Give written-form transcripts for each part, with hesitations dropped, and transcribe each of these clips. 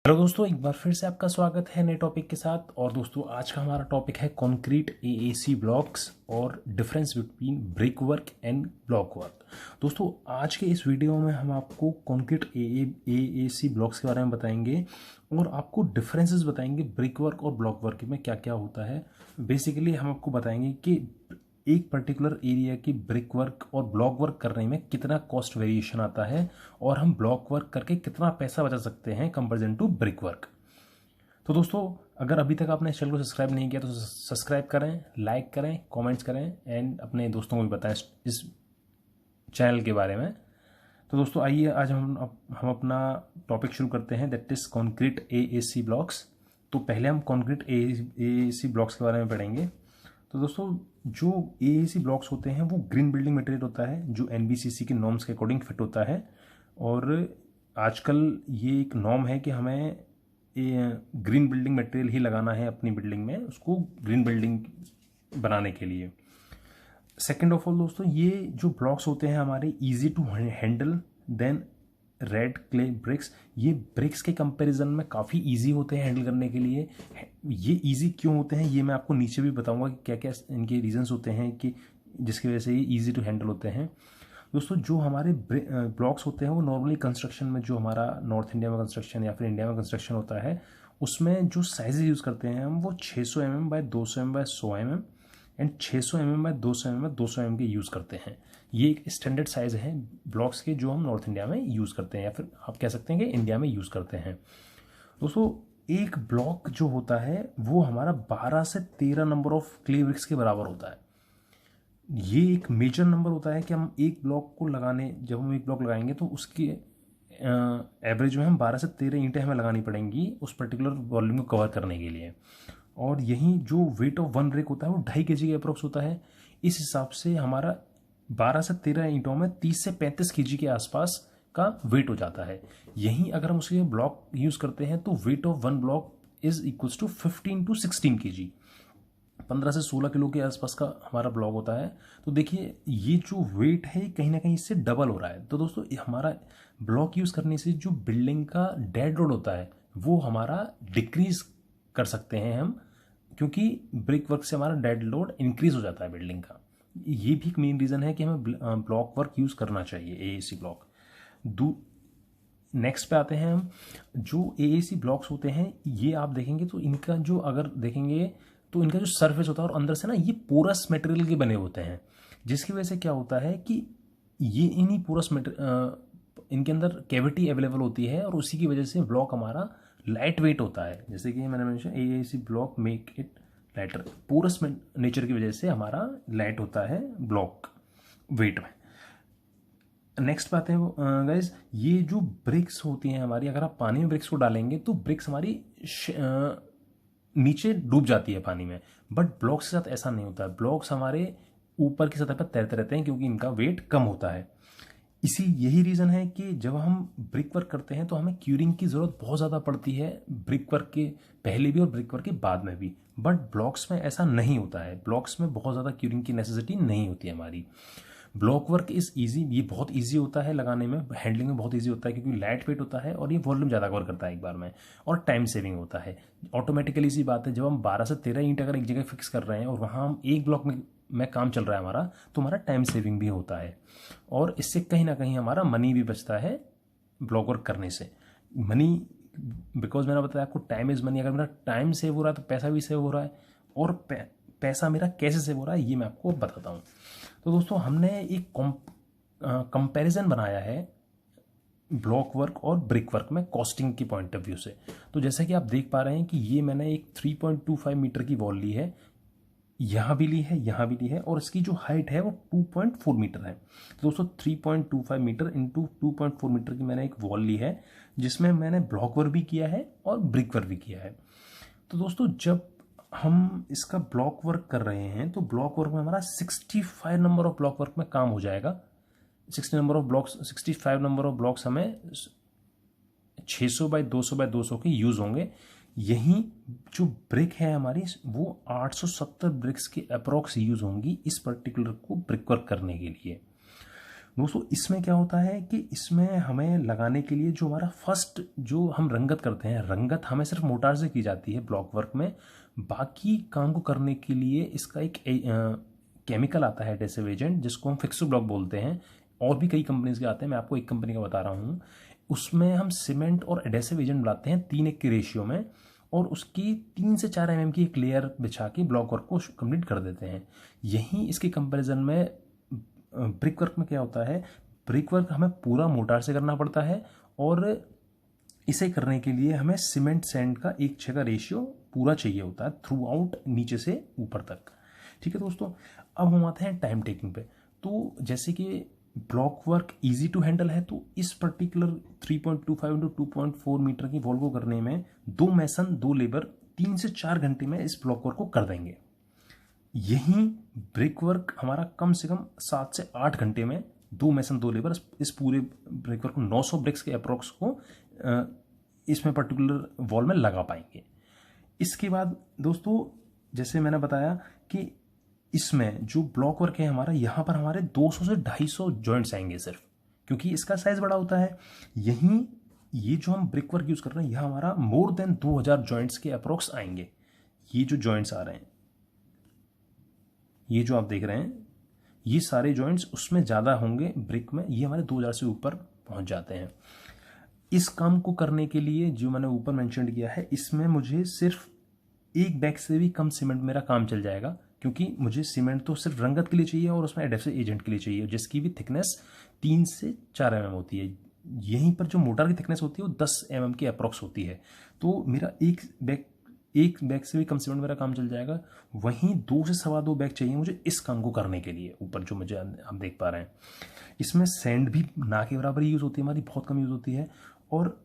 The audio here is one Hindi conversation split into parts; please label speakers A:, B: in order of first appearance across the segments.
A: हेलो दोस्तों, एक बार फिर से आपका स्वागत है नए टॉपिक के साथ। और दोस्तों, आज का हमारा टॉपिक है कंक्रीट एएसी ब्लॉक्स और difference between brick work and block work. दोस्तों, आज के इस वीडियो में हम आपको कंक्रीट एएसी ब्लॉक्स के बारे में बताएंगे और आपको डिफरेंसेस बताएंगे ब्रिक वर्क और ब्लॉक वर्क में क्या क्या होता है। बेसिकली हम आपको बताएंगे कि एक पर्टिकुलर एरिया की ब्रिक वर्क और ब्लॉक वर्क करने में कितना कॉस्ट वेरिएशन आता है और हम ब्लॉक वर्क करके कितना पैसा बचा सकते हैं कंपेरिजन टू ब्रिक वर्क। तो दोस्तों, अगर अभी तक आपने इस चैनल को सब्सक्राइब नहीं किया तो सब्सक्राइब करें, लाइक करें, कमेंट्स करें एंड अपने दोस्तों को भी बताएं इस चैनल के बारे में। तो दोस्तों, आइए आज हम अपना टॉपिक शुरू करते हैं, that is concrete AAC blocks. तो पहले हम कॉन्क्रीट एएसी ब्लॉक्स के बारे में पढ़ेंगे। तो दोस्तों, जो एएसी ब्लॉक्स होते हैं वो ग्रीन बिल्डिंग मटेरियल होता है जो एनबीसीसी के नॉर्म्स के अकॉर्डिंग फिट होता है। और आजकल ये एक नॉर्म है कि हमें ग्रीन बिल्डिंग मटेरियल ही लगाना है अपनी बिल्डिंग में, उसको ग्रीन बिल्डिंग बनाने के लिए। सेकेंड ऑफ ऑल दोस्तों, ये जो ब्लॉक्स होते हैं हमारे easy to handle than red clay bricks. ये ब्रिक्स के कंपैरिजन में काफ़ी इजी होते हैं हैंडल करने के लिए। ये इजी क्यों होते हैं ये मैं आपको नीचे भी बताऊंगा कि क्या क्या इनके रीजंस होते हैं कि जिसकी वजह से ये इजी टू हैंडल होते हैं। दोस्तों, जो हमारे ब्लॉक्स होते हैं वो नॉर्मली कंस्ट्रक्शन में, जो हमारा नॉर्थ इंडिया में कंस्ट्रक्शन या फिर इंडिया में कंस्ट्रक्शन होता है, उसमें जो साइजेज यूज़ करते हैं हम वो 600 mm by 200 mm by 100 mm and 600 mm by 200 mm 200 mm के यूज़ करते हैं। ये एक स्टैंडर्ड साइज है ब्लॉक्स के जो हम नॉर्थ इंडिया में यूज़ करते हैं या फिर आप कह सकते हैं कि इंडिया में यूज़ करते हैं। दोस्तों, एक ब्लॉक जो होता है वो हमारा 12 से 13 नंबर ऑफ क्ले ब्रिक्स के बराबर होता है। ये एक मेजर नंबर होता है कि हम एक ब्लॉक को लगाने, जब हम एक ब्लॉक लगाएंगे तो उसकी एवरेज में हम 12 से 13 ईंटें हमें लगानी पड़ेंगी उस पर्टिकुलर वॉल्यूम को कवर करने के लिए। और यही जो वेट ऑफ वन ब्रिक होता है वो 2.5 kg के अप्रोक्स होता है। इस हिसाब से हमारा 12 से 13 ईंटों में 30 से 35 kg के आसपास का वेट हो जाता है। यहीं अगर हम उसके ब्लॉक यूज़ करते हैं तो weight of one block is equals to 15 to 16 kg। 15 से 16 किलो के आसपास का हमारा ब्लॉक होता है। तो देखिए, ये जो वेट है कहीं ना कहीं इससे डबल हो रहा है। तो दोस्तों, हमारा ब्लॉक यूज़ करने से जो बिल्डिंग का डेड लोड होता है वो हमारा डिक्रीज कर सकते हैं हम, क्योंकि ब्रिक वर्क से हमारा डेड लोड इंक्रीज हो जाता है बिल्डिंग का। ये भी एक मेन रीज़न है कि हमें ब्लॉक वर्क यूज़ करना चाहिए, एएसी ब्लॉक। नेक्स्ट पे आते हैं हम। जो एएसी ब्लॉक्स होते हैं ये आप देखेंगे तो इनका जो, अगर देखेंगे तो इनका जो सरफेस होता है और अंदर से ना ये पोरस मटेरियल के बने होते हैं, जिसकी वजह से क्या होता है कि ये इन्हीं पोरस इनके अंदर कैविटी अवेलेबल होती है और उसी की वजह से ब्लॉक हमारा लाइट वेट होता है। जैसे कि मैंने mention, AAC block make it lighter. Porous nature की वजह से हमारा लाइट होता है ब्लॉक वेट में। नेक्स्ट बात है गाइज, ये जो ब्रिक्स होती हैं हमारी, अगर आप पानी में ब्रिक्स को डालेंगे तो ब्रिक्स हमारी नीचे डूब जाती है पानी में, बट ब्लॉक्स के साथ ऐसा नहीं होता है। ब्लॉक्स हमारे ऊपर की सतह पर तैरते रहते हैं क्योंकि इनका वेट कम होता है। यही रीज़न है कि जब हम ब्रिक वर्क करते हैं तो हमें क्यूरिंग की ज़रूरत बहुत ज़्यादा पड़ती है, ब्रिक वर्क के पहले भी और ब्रिक वर्क के बाद में भी। बट ब्लॉक्स में ऐसा नहीं होता है, ब्लॉक्स में बहुत ज़्यादा क्यूरिंग की नेसेसिटी नहीं होती है हमारी। ब्लॉक वर्क इज़ ईजी, ये बहुत ईजी होता है लगाने में, हैंडलिंग में बहुत ईजी होता है क्योंकि लाइट वेट होता है और ये वॉल्यूम ज़्यादा कवर करता है एक बार में, और टाइम सेविंग होता है। ऑटोमेटिकली सी बात है, जब हम 12 से 13 ईंट अगर एक जगह फिक्स कर रहे हैं और वहाँ हम एक ब्लॉक में काम चल रहा है हमारा, तो हमारा टाइम सेविंग भी होता है और इससे कहीं ना कहीं हमारा मनी भी बचता है ब्लॉक वर्क करने से। मनी, बिकॉज मैंने बताया आपको, टाइम इज़ मनी। अगर मेरा टाइम सेव हो रहा है तो पैसा भी सेव हो रहा है, और पैसा मेरा कैसे सेव हो रहा है ये मैं आपको बताता हूँ। तो दोस्तों, हमने एक कंपैरिजन बनाया है ब्लॉक वर्क और ब्रिक वर्क में कॉस्टिंग की पॉइंट ऑफ व्यू से। तो जैसा कि आप देख पा रहे हैं कि ये मैंने एक 3.25 मीटर की वॉल ली है, यहाँ भी ली है, यहाँ भी ली है, और इसकी जो हाइट है वो 2.4 मीटर है। तो दोस्तों, 3.25 मीटर इंटू 2.4 मीटर की मैंने एक वॉल ली है जिसमें मैंने ब्लॉक वर्क भी किया है और ब्रिक वर्क भी किया है। तो दोस्तों, जब हम इसका ब्लॉक वर्क कर रहे हैं तो ब्लॉक वर्क में हमारा 65 नंबर ऑफ ब्लॉक वर्क में काम हो जाएगा। 65 नंबर ऑफ ब्लॉक्स हमें 600 बाई 200 बाई 200 के यूज़ होंगे। यहीं जो ब्रिक है हमारी वो 870 ब्रिक्स के अप्रोक्स यूज़ होंगी इस पर्टिकुलर को ब्रिक वर्क करने के लिए। दोस्तों इसमें क्या होता है कि इसमें हमें लगाने के लिए जो हमारा फर्स्ट जो हम रंगत करते हैं, रंगत हमें सिर्फ मोटार से की जाती है ब्लॉक वर्क में। बाकी काम को करने के लिए इसका एक केमिकल आता है, एडेसिव एजेंट, जिसको हम फिक्सो ब्लॉक बोलते हैं। और भी कई कंपनीज के आते हैं, मैं आपको एक कंपनी का बता रहा हूँ। उसमें हम सीमेंट और एडेसिव एजेंट मिलाते हैं 3:1 के रेशियो में, और उसकी 3 से 4 mm की एक लेयर बिछा के ब्लॉक वर्क को कंप्लीट कर देते हैं। यहीं इसके कंपैरिजन में ब्रिक वर्क में क्या होता है, ब्रिक वर्क हमें पूरा मोटार से करना पड़ता है, और इसे करने के लिए हमें सीमेंट सैंड का 1:6 का रेशियो पूरा चाहिए होता है थ्रू आउट, नीचे से ऊपर तक। ठीक है दोस्तों, अब हम आते हैं टाइम टेकिंग पे। तो जैसे कि block work easy to handle है, तो इस पर्टिकुलर 3.25 इंटू 2.4 मीटर की वॉल को करने में 2 मैसन 2 लेबर 3 से 4 घंटे में इस ब्लॉक वर्क को कर देंगे। यहीं ब्रिक वर्क हमारा कम से कम 7 से 8 घंटे में 2 मैसन 2 लेबर इस पूरे ब्रिक वर्क को 900 ब्रिक्स के अप्रोक्स को इसमें पर्टिकुलर वॉल में लगा पाएंगे। इसके बाद दोस्तों जैसे मैंने बताया कि इसमें जो ब्लॉक वर्क है हमारा, यहाँ पर हमारे 200 से 250 जॉइंट्स आएंगे सिर्फ, क्योंकि इसका साइज बड़ा होता है। यहीं ये जो हम ब्रिक वर्क यूज कर रहे हैं, यह हमारा मोर देन 2000 जॉइंट्स के अप्रोक्स आएंगे। ये जो जॉइंट्स आ रहे हैं, ये जो आप देख रहे हैं, ये सारे जॉइंट्स उसमें ज़्यादा होंगे ब्रिक में, ये हमारे 2000 से ऊपर पहुंच जाते हैं। इस काम को करने के लिए जो मैंने ऊपर मेंशन किया है, इसमें मुझे सिर्फ 1 बैग से भी कम सीमेंट मेरा काम चल जाएगा, क्योंकि मुझे सीमेंट तो सिर्फ रंगत के लिए चाहिए और उसमें एडेसिव एजेंट के लिए चाहिए, जिसकी भी थिकनेस 3 से 4 mm होती है। यहीं पर जो मोटर की थिकनेस होती है वो 10 mm की अप्रोक्स होती है। तो मेरा एक बैग से भी कम सीमेंट मेरा काम चल जाएगा। वहीं 2 से 2.25 बैग चाहिए मुझे इस काम को करने के लिए। ऊपर जो मुझे आप देख पा रहे हैं, इसमें सैंड भी ना के बराबर यूज़ होती है हमारी, बहुत कम यूज़ होती है। और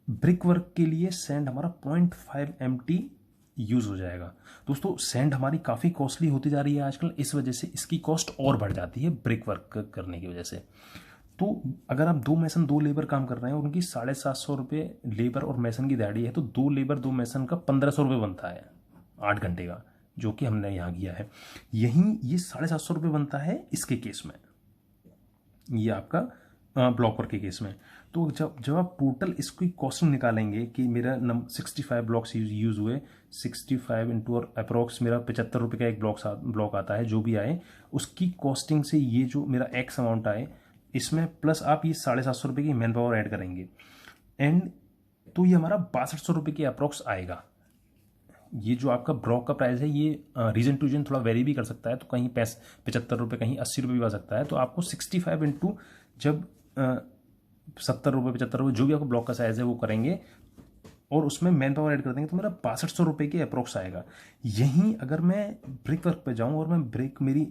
A: ब्रिक वर्क के लिए सैंड हमारा 0.5 MT यूज़ हो जाएगा। दोस्तों सैंड हमारी काफ़ी कॉस्टली होती जा रही है आजकल, इस वजह से इसकी कॉस्ट और बढ़ जाती है ब्रिक वर्क करने की वजह से। तो अगर आप 2 मैसन 2 लेबर काम कर रहे हैं और उनकी 750 रुपये लेबर और मैसन की दिहाड़ी है, तो 2 लेबर 2 मैसन का 1500 रुपये बनता है 8 घंटे का, जो कि हमने यहाँ किया है। यहीं ये 750 रुपये बनता है इसके केस में, ये आपका ब्लॉक वर्क के केस में। तो जब आप टोटल इसकी कॉस्टिंग निकालेंगे कि मेरा 65 ब्लॉक्स यूज़ हुए, 65 इंटू और अप्रोक्स मेरा 75 रुपये का एक ब्लॉक आता है, जो भी आए उसकी कॉस्टिंग से ये जो मेरा एक्स अमाउंट आए, इसमें प्लस आप ये 750 रुपये की मैन पावर ऐड करेंगे, एंड तो ये हमारा 6200 रुपये के अप्रोक्स आएगा। ये जो आपका ब्लॉक का प्राइस है, ये रीजन टू रीजन थोड़ा वेरी भी कर सकता है, तो कहीं 75 रुपये, कहीं 80 रुपये भी आ सकता है। तो आपको 65 इंटू जब 70 रुपये 75 रुपये जो भी आपका ब्लॉक का साइज है वो करेंगे, और उसमें मैन पावर ऐड कर देंगे, तो मेरा 6200 रुपये के अप्रोक्स आएगा। यहीं अगर मैं ब्रिक वर्क पे जाऊँ और मैं ब्रिक मेरी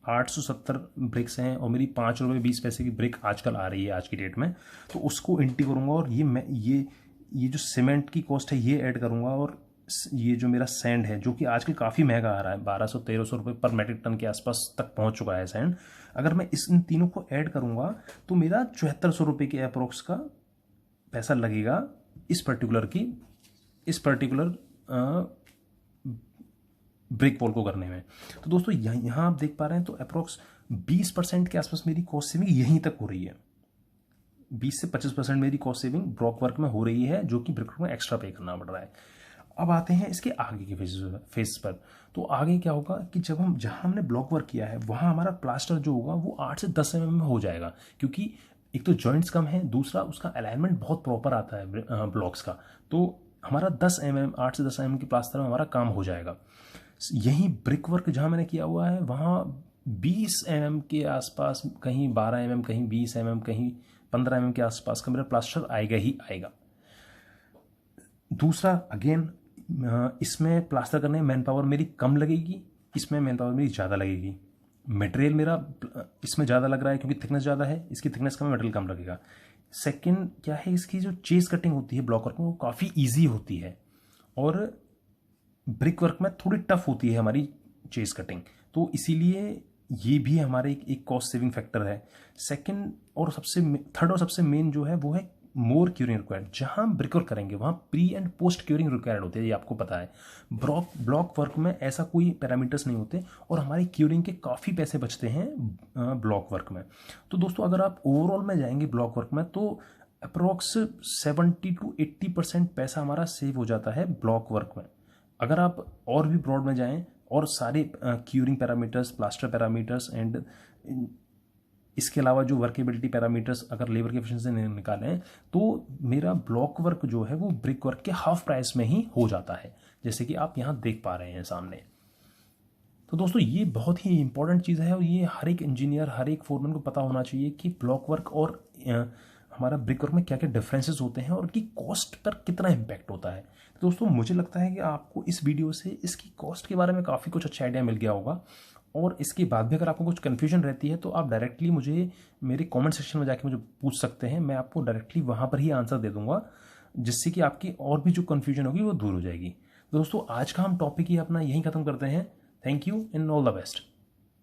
A: 870 ब्रिक्स हैं और मेरी 5 रुपये 20 पैसे की ब्रिक आजकल आ रही है आज की डेट में, तो उसको एंट्री करूँगा और ये जो सीमेंट की कॉस्ट है ये ऐड करूँगा, और ये जो मेरा सैंड है जो कि आजकल काफ़ी महंगा आ रहा है, 1200-1300 रुपये पर मेट्रिक टन के आसपास तक पहुंच चुका है सैंड, अगर मैं इन तीनों को ऐड करूंगा तो मेरा 7400 रुपये के अप्रोक्स का पैसा लगेगा इस पर्टिकुलर ब्रिक वॉल को करने में। तो दोस्तों यहाँ आप देख पा रहे हैं, तो अप्रोक्स 20% के आसपास मेरी कॉस्ट सेविंग यहीं तक हो रही है। 20 से 25% मेरी कॉस्ट सेविंग ब्लॉक वर्क में हो रही है, जो कि ब्रिक वर्क में एक्स्ट्रा पे करना पड़ रहा है। अब आते हैं इसके आगे के फेज पर। तो आगे क्या होगा कि जब हम जहां हमने ब्लॉक वर्क किया है वहां हमारा प्लास्टर जो होगा वो 8 से 10 mm में हो जाएगा, क्योंकि एक तो जॉइंट्स कम है, दूसरा उसका अलाइनमेंट बहुत प्रॉपर आता है ब्लॉक्स का। तो हमारा 10 mm 8 से 10 mm के प्लास्टर में हमारा काम हो जाएगा। यहीं ब्रिक वर्क जहां मैंने किया हुआ है वहां 20 mm के आसपास, कहीं 12 mm, कहीं 20 mm, कहीं 15 mm के आसपास का मेरा प्लास्टर आएगा ही आएगा। दूसरा अगेन, इसमें प्लास्टर करने में मैन पावर मेरी कम लगेगी, इसमें मैन पावर मेरी ज़्यादा लगेगी। मटेरियल मेरा इसमें ज़्यादा लग रहा है क्योंकि थिकनेस ज़्यादा है, इसकी थिकनेस कम है, मटेरियल कम लगेगा। सेकंड क्या है, इसकी जो चेस कटिंग होती है ब्लॉक वर्क में वो काफ़ी ईजी होती है, और ब्रिक वर्क में थोड़ी टफ होती है हमारी चेस कटिंग, तो इसीलिए ये भी हमारे एक कॉस्ट सेविंग फैक्टर है। सेकंड और थर्ड और सबसे मेन जो है वो है मोर क्यूरिंग रिक्वायर्ड। जहाँ हम ब्रिक वर्क करेंगे वहाँ pre and post curing required होते हैं, ये आपको पता है। ब्लॉक वर्क में ऐसा कोई पैरामीटर्स नहीं होते और हमारी क्यूरिंग के काफ़ी पैसे बचते हैं ब्लॉक वर्क में। तो दोस्तों अगर आप ओवरऑल में जाएंगे ब्लॉक वर्क में तो अप्रोक्स 70 to 80% पैसा हमारा सेव हो जाता है ब्लॉक वर्क में। अगर आप और भी ब्रॉड में जाएं और सारे curing parameters, plaster parameters and इसके अलावा जो वर्केबिलिटी पैरामीटर्स अगर लेबर की एफिशिएंसी निकालें तो मेरा ब्लॉक वर्क जो है वो ब्रिक वर्क के हाफ प्राइस में ही हो जाता है, जैसे कि आप यहाँ देख पा रहे हैं सामने। तो दोस्तों ये बहुत ही इंपॉर्टेंट चीज़ है और ये हर एक इंजीनियर, हर एक फोरमैन को पता होना चाहिए कि ब्लॉक वर्क और हमारा ब्रिक वर्क में क्या क्या डिफरेंसेस होते हैं और उनकी कॉस्ट पर कितना इम्पैक्ट होता है। तो दोस्तों मुझे लगता है कि आपको इस वीडियो से इसकी कॉस्ट के बारे में काफ़ी कुछ अच्छा आइडिया मिल गया होगा। और इसके बाद भी अगर आपको कुछ कन्फ्यूजन रहती है तो आप डायरेक्टली मुझे मेरे कमेंट सेक्शन में जाके मुझे पूछ सकते हैं, मैं आपको डायरेक्टली वहाँ पर ही आंसर दे दूंगा, जिससे कि आपकी और भी जो कन्फ्यूजन होगी वो दूर हो जाएगी। दोस्तों आज का हम टॉपिक ही अपना यहीं ख़त्म करते हैं। Thank you and all the best.